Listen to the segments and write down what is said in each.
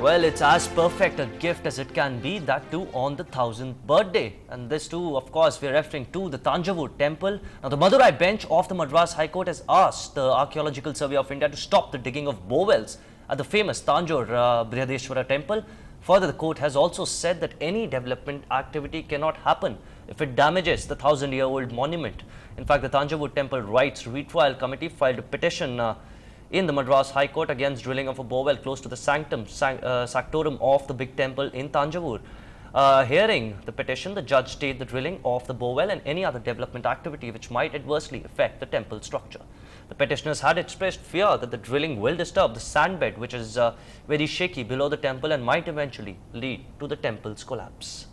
Well, it's as perfect a gift as it can be, that too on the 1000th birthday. And this too, of course, we're referring to the Thanjavur temple. Now, the Madurai bench of the Madras High Court has asked the Archaeological Survey of India to stop the digging of bowells at the famous Tanjore Brihadeshwara temple. Further, the court has also said that any development activity cannot happen if it damages the 1000-year-old monument. In fact, the Thanjavur Temple Rights Retrial Committee filed a petition in the Madras High Court against drilling of a bowel close to the sanctorum of the big temple in Thanjavur. Hearing the petition, the judge stayed the drilling of the bowel and any other development activity which might adversely affect the temple structure. The petitioners had expressed fear that the drilling will disturb the sand bed, which is very shaky below the temple and might eventually lead to the temple's collapse.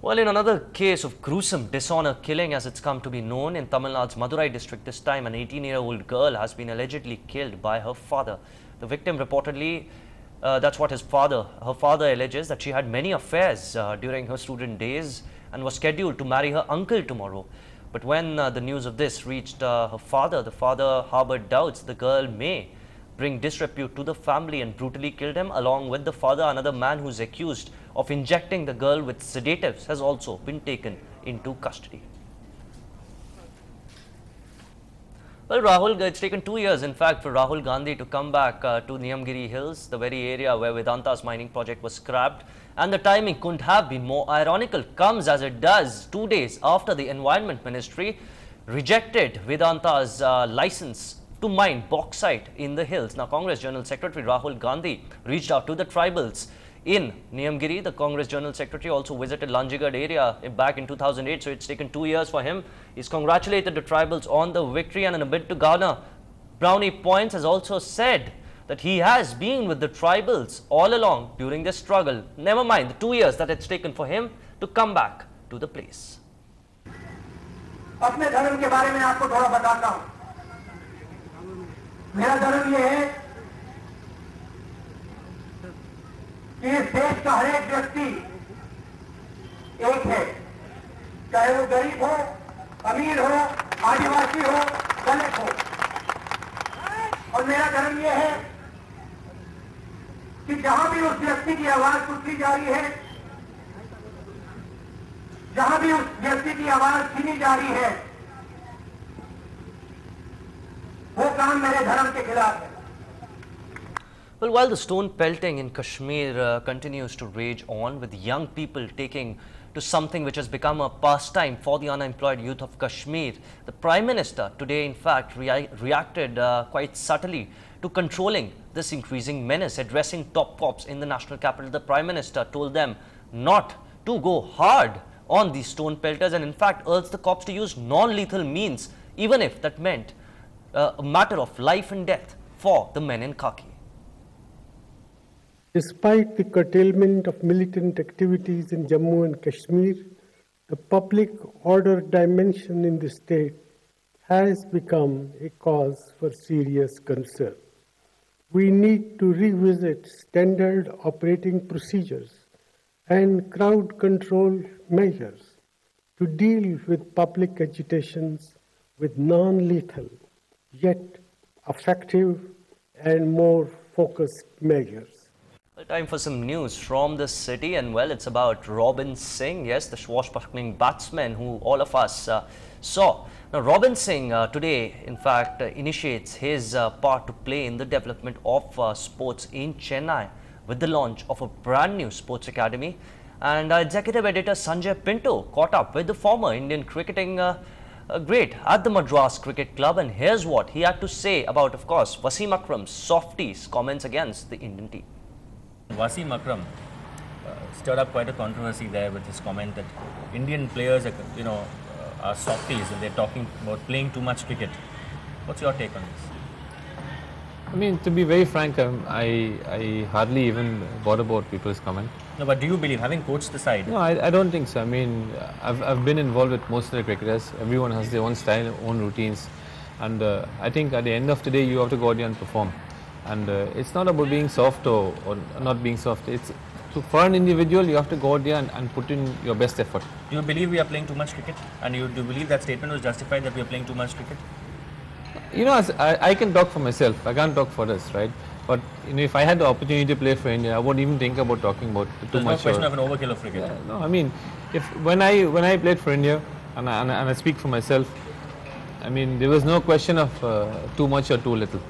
Well, in another case of gruesome dishonor killing, as it's come to be known, in Tamil Nadu's Madurai district, this time an 18-year-old girl has been allegedly killed by her father. The victim reportedly, that's what her father alleges, that she had many affairs during her student days and was scheduled to marry her uncle tomorrow. But when the news of this reached her father, the father harbored doubts the girl may bring disrepute to the family and brutally killed him. Along with the father, another man who is accused of injecting the girl with sedatives has also been taken into custody. Well, Rahul, it's taken 2 years, in fact, for Rahul Gandhi to come back to Niyamgiri Hills, the very area where Vedanta's mining project was scrapped. And the timing couldn't have been more ironical, comes as it does 2 days after the Environment Ministry rejected Vedanta's license to mine bauxite in the hills. Now, Congress General Secretary Rahul Gandhi reached out to the tribals in Niyamgiri. The Congress General Secretary also visited Lanjigad area back in 2008, so it's taken 2 years for him. He's congratulated the tribals on the victory, and in a bid to garner brownie points, has also said that he has been with the tribals all along during this struggle. Never mind the 2 years that it's taken for him to come back to the place. अपने धर्म के बारे में आपको थोड़ा बताता हूं। मेरा धर्म ये है कि इस देश का हर एक व्यक्ति एक है, चाहे वो गरीब हो, अमीर हो, आदिवासी हो, दलित हो। और मेरा धर्म ये है कि जहां भी उस व्यक्ति की आवाज उठी जा रही है, जहां भी उस व्यक्ति की आवाज सुनी जा रही है, वो काम मेरे धर्म के खिलाफ है। Well, while the stone pelting in Kashmir continues to rage on, with young people taking to something which has become a pastime for the unemployed youth of Kashmir, the Prime Minister today, in fact, reacted quite subtly to controlling this increasing menace. Addressing top cops in the national capital, the Prime Minister told them not to go hard on these stone pelters and, in fact, urged the cops to use non-lethal means, even if that meant a matter of life and death for the men in khaki. Despite the curtailment of militant activities in Jammu and Kashmir, the public order dimension in the state has become a cause for serious concern. We need to revisit standard operating procedures and crowd control measures to deal with public agitations with non-lethal, yet effective and more focused measures. Well, time for some news from the city, and well, it's about Robin Singh, yes, the swashbuckling batsman who all of us saw. Now, Robin Singh today, in fact, initiates his part to play in the development of sports in Chennai with the launch of a brand new sports academy. And executive editor Sanjay Pinto caught up with the former Indian cricketing great at the Madras Cricket Club, and here's what he had to say about, of course, Wasim Akram's softies comments against the Indian team. Wasim Akram stirred up quite a controversy there with his comment that Indian players are softies and they're talking about playing too much cricket. What's your take on this? I mean, to be very frank, I hardly even bought about people's comment. No, but do you believe, having coached the side? No, I don't think so. I mean, I've been involved with most of the cricketers. Everyone has their own style, own routines. And I think at the end of the day, you have to go out there and perform. And it's not about being soft or not being soft. It's for an individual, you have to go out there and put in your best effort. Do you believe we are playing too much cricket? And do you believe that statement was justified, that we are playing too much cricket? you know, I can talk for myself. I can't talk for us, right? But you know, if I had the opportunity to play for India, I wouldn't even think about talking about too There's much. no question of an overkill of cricket. No, I mean, if when I played for India, and I speak for myself, I mean, there was no question of too much or too little.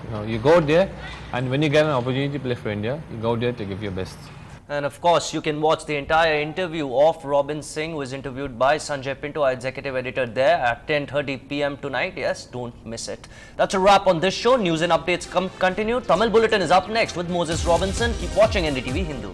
You know, you go there, and when you get an opportunity to play for India, you go there to give your best. And of course, you can watch the entire interview of Robin Singh, who is interviewed by Sanjay Pinto, our executive editor, there at 10:30 p.m. tonight. Yes, don't miss it. That's a wrap on this show. News and updates continue. Tamil Bulletin is up next with Moses Robinson. Keep watching NDTV Hindu.